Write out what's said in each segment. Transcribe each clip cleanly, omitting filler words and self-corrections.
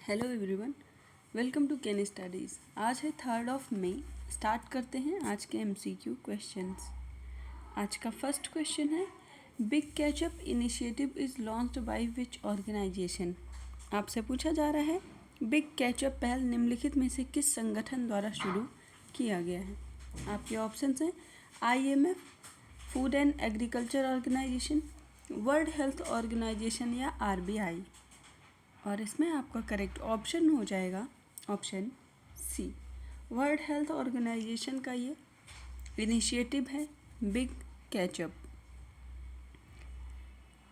Hello everyone, welcome to can studies. आज है 3 मई। Start करते हैं आज के एमसीक्यू क्वेश्चंस। आज का फर्स्ट क्वेश्चन है, big catchup initiative is launched by which organisation. आपसे पूछा जा रहा है बिग कैचअप पहल निम्नलिखित में से किस संगठन द्वारा शुरू किया गया है। आपके ऑप्शंस हैं IMF, food and agriculture organisation, world health organisation या RBI। और इसमें आपका करेक्ट ऑप्शन हो जाएगा option C, world health organisation का ये इनिशिएटिव है बिग कैचअप।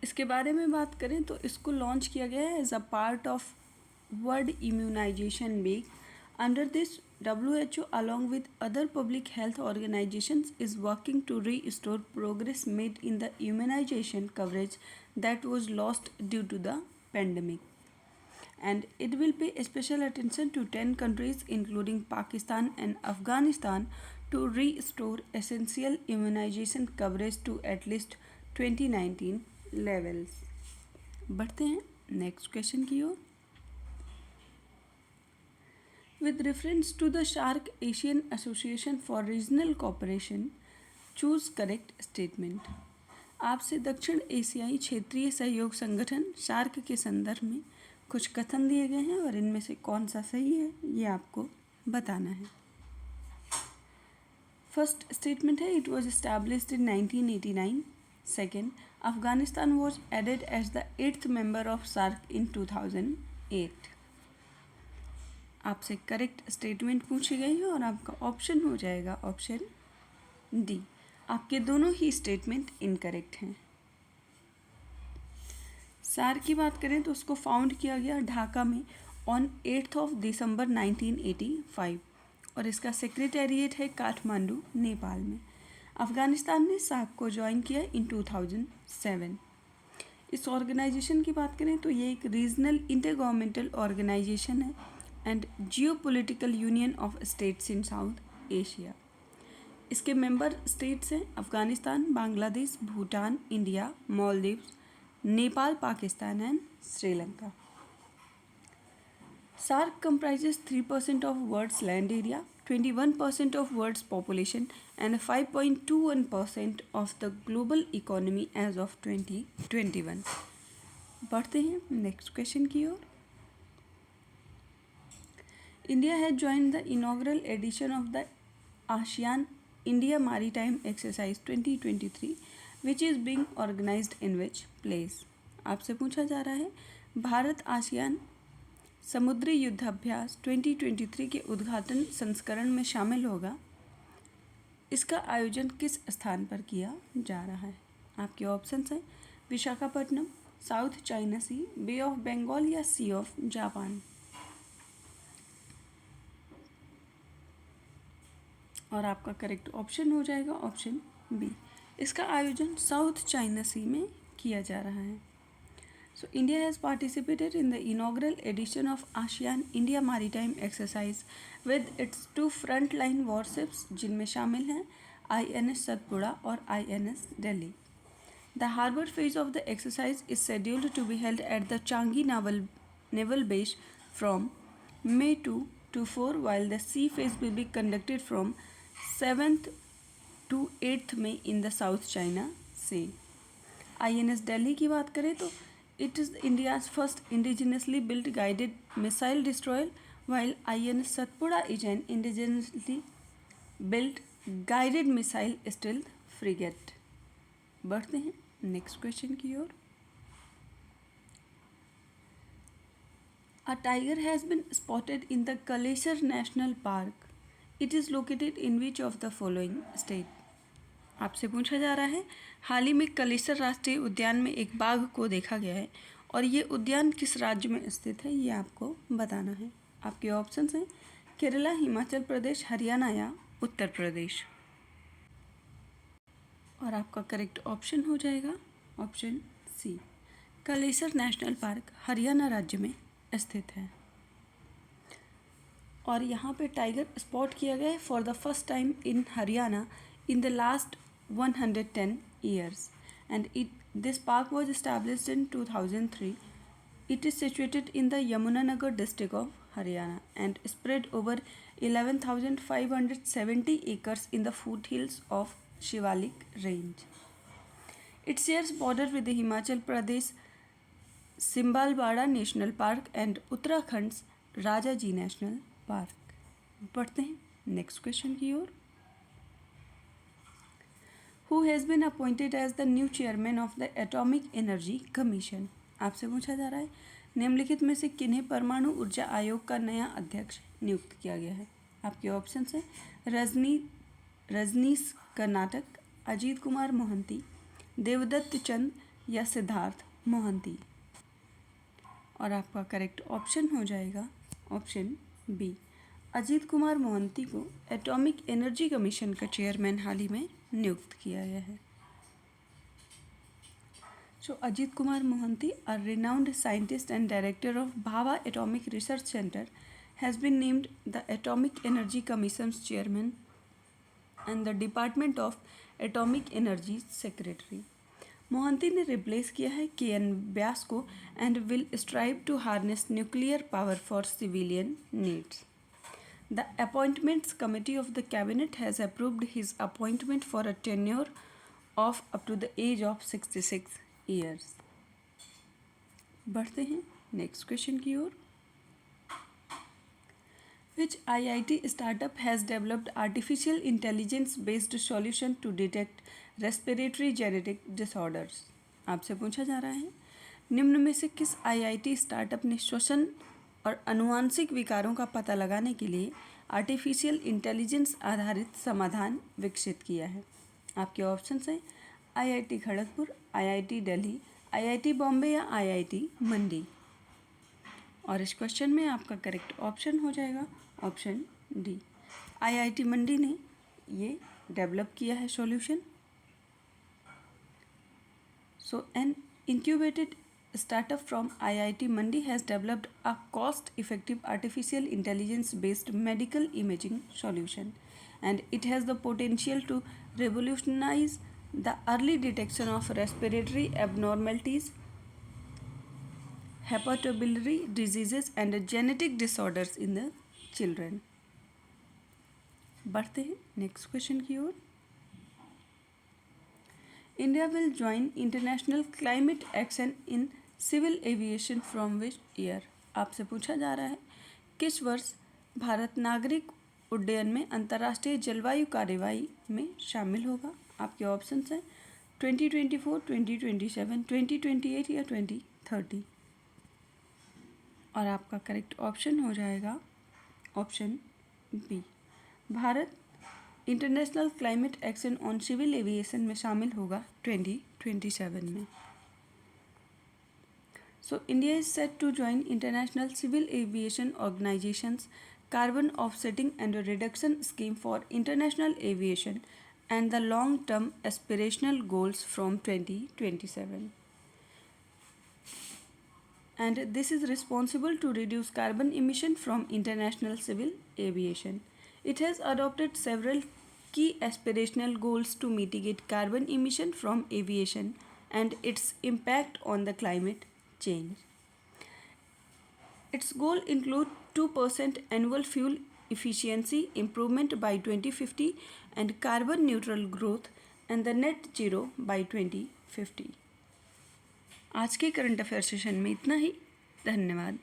इसके बारे में बात करें तो इसको लॉन्च किया गया है as a part of world immunisation week. Under this WHO along with other public health organizations is working to restore progress made in the immunization coverage that was lost due to the pandemic. And it will pay special attention to 10 countries including Pakistan and Afghanistan to restore essential immunization coverage to at least 2019 levels. बढ़ते हैं next question की ओर। With reference to the SHARC Asian Association for Regional Cooperation, choose correct statement. आपसे दक्षिण एशियाई क्षेत्रीय सहयोग संगठन shark के संदर्भ में कुछ कथन दिए गए हैं और इनमें से कौन सा सही है ये आपको बताना है। फर्स्ट स्टेटमेंट है, it was established in 1989। Second, Afghanistan was added as the 8th member of SAARC in 2008। आपसे करेक्ट स्टेटमेंट पूछी गई है और आपका ऑप्शन हो जाएगा ऑप्शन डी। आपके दोनों ही स्टेटमेंट इनकरेक्ट हैं। सार्क की बात करें तो उसको फाउंड किया गया ढाका में ऑन 8 दिसंबर 1985 और इसका सेक्रेटेरिएट है काठमांडू, नेपाल में। अफगानिस्तान ने सार्क को ज्वाइन किया इन 2007। इस ऑर्गेनाइजेशन की बात करें तो ये एक रीजनल इंटरगवर्नमेंटल ऑर्गेनाइजेशन है and geopolitical union of states in south Asia. इसके मेंबर स्टेट्स हैं Afghanistan, Bangladesh, Bhutan, India, Maldives, Nepal, Pakistan and Sri Lanka. SARC comprises 3% of world's land area, 21% of world's population and 5.21% of the global economy as of 2021। बढ़ते हैं next question की ओर। India has joined the inaugural edition of the ASEAN India Maritime Exercise 2023 which is being organized in which place। आपसे पूछा जा रहा है Bharat ASEAN समुद्री युद्धाभ्यास 2023 के उद्घाटन संस्करण में शामिल होगा। इसका आयोजन किस स्थान पर किया जा रहा है। आपके ऑप्शंस हैं Visakhapatnam, South China Sea, bay of Bengal या सी ऑफ जापान। और आपका करेक्ट ऑप्शन हो जाएगा ऑप्शन बी। इसका आयोजन साउथ चाइना सी में किया जा रहा है। So India has participated in the inaugural edition of ASEAN India maritime exercise with its 2 front line warships जिनमें शामिल हैं INS सतपुड़ा और INS Delhi. The harbour phase of the exercise is scheduled to be held at the Changi naval base from May 2 to 4 while the sea phase will be conducted from 7th to 8th May in the South China Sea। INS Delhi की बात करें तो it is India's first indigenously built guided missile destroyer while INS Satpura is an indigenously built guided missile stealth frigate। बढ़ते हैं next question की ओर। A tiger has been spotted in the Kalesar National Park. It is located in which of the following state? आपसे पूछा जा रहा है हाल ही में कलेसर राष्ट्रीय उद्यान में एक बाघ को देखा गया है और ये उद्यान किस राज्य में स्थित है ये आपको बताना है। आपके ऑप्शंस हैं केरला, हिमाचल प्रदेश, हरियाणा या उत्तर प्रदेश। और आपका करेक्ट ऑप्शन हो जाएगा option C, Kalesar national park Haryana राज्य में स्थित है। और यहाँ पे टाइगर स्पॉट किया गया है for the first time in Haryana in the last 110 years and this park was established in 2003 It is situated in the Yamunanagar district of Haryana and spread over 11,570 acres in the foothills of Shivalik range. It shares border with the Himachal Pradesh Simbalbada National Park and Uttarakhand's Rajaji National Park. बढ़ते हैं next question की ओर. Who has been appointed as the new chairman of the Atomic Energy Commission? आपसे पूछा जा रहा है निम्नलिखित में से किन्हें परमाणु ऊर्जा आयोग का नया अध्यक्ष नियुक्त किया गया है. आपके ऑप्शंस हैं रजनीश कर्नाटक, अजीत कुमार मोहंती, देवदत्त चंद या सिद्धार्थ मोहंती. और आपका करेक्ट ऑप्शन हो जाएगा ऑप्शन बी. अजीत कुमार मोहंती को एटॉमिक एनर्जी कमीशन का चेयरमैन हाल ही में नियुक्त किया गया है. सो Ajit Kumar Mohanty, a renowned scientist and director of Bhabha Atomic Research Center, has been named the Atomic Energy Commission's chairman and the Department of Atomic Energy secretary. Mohanty ने replace किया है KN व्यास को and will strive to harness nuclear power for civilian needs. The Appointments Committee of the Cabinet has approved his appointment for a tenure of up to the age of 66 years. बढ़ते हैं next question की ओर. Which IIT startup has developed artificial intelligence based solution to detect respiratory genetic disorders? आपसे पूछा जा रहा है निम्न में से किस IIT स्टार्टअप ने श्वसन और अनुवांशिक विकारों का पता लगाने के लिए आर्टिफिशियल इंटेलिजेंस आधारित समाधान विकसित किया है. आपके ऑप्शंस हैं IIT Kharagpur, IIT Delhi, IIT Bombay या IIT मंडी. और इस क्वेश्चन में आपका करेक्ट ऑप्शन हो जाएगा ऑप्शन डी. IIT मंडी ने ये डेवलप किया है solution. So an incubated startup from IIT Mandi has developed a cost-effective artificial intelligence-based medical imaging solution, and it has the potential to revolutionize the early detection of respiratory abnormalities, hepatobiliary diseases, and genetic disorders in the children. बढ़ते हैं next question की ओर. India will join international climate action in civil aviation from which year? आपसे पूछा जा रहा है किस वर्ष भारत नागरिक उड्डयन में अंतर्राष्ट्रीय जलवायु कार्यवाही में शामिल होगा. आपके ऑप्शंस हैं 2024, 2027, 2028 या 2030. और आपका करेक्ट ऑप्शन हो जाएगा option B. Bharat international climate action on civil aviation में शामिल होगा 2027 में. So India is set to join International Civil Aviation Organization's Carbon Offsetting and Reduction Scheme for International Aviation and the long-term aspirational goals from 2027. And this is responsible to reduce carbon emission from international civil aviation. It has adopted several key aspirational goals to mitigate carbon emission from aviation and its impact on the climate change. Its goal include 2% annual fuel efficiency improvement by 2050 and carbon neutral growth and the net zero by 2050. आज के current affair session में इतना ही. धन्यवाद.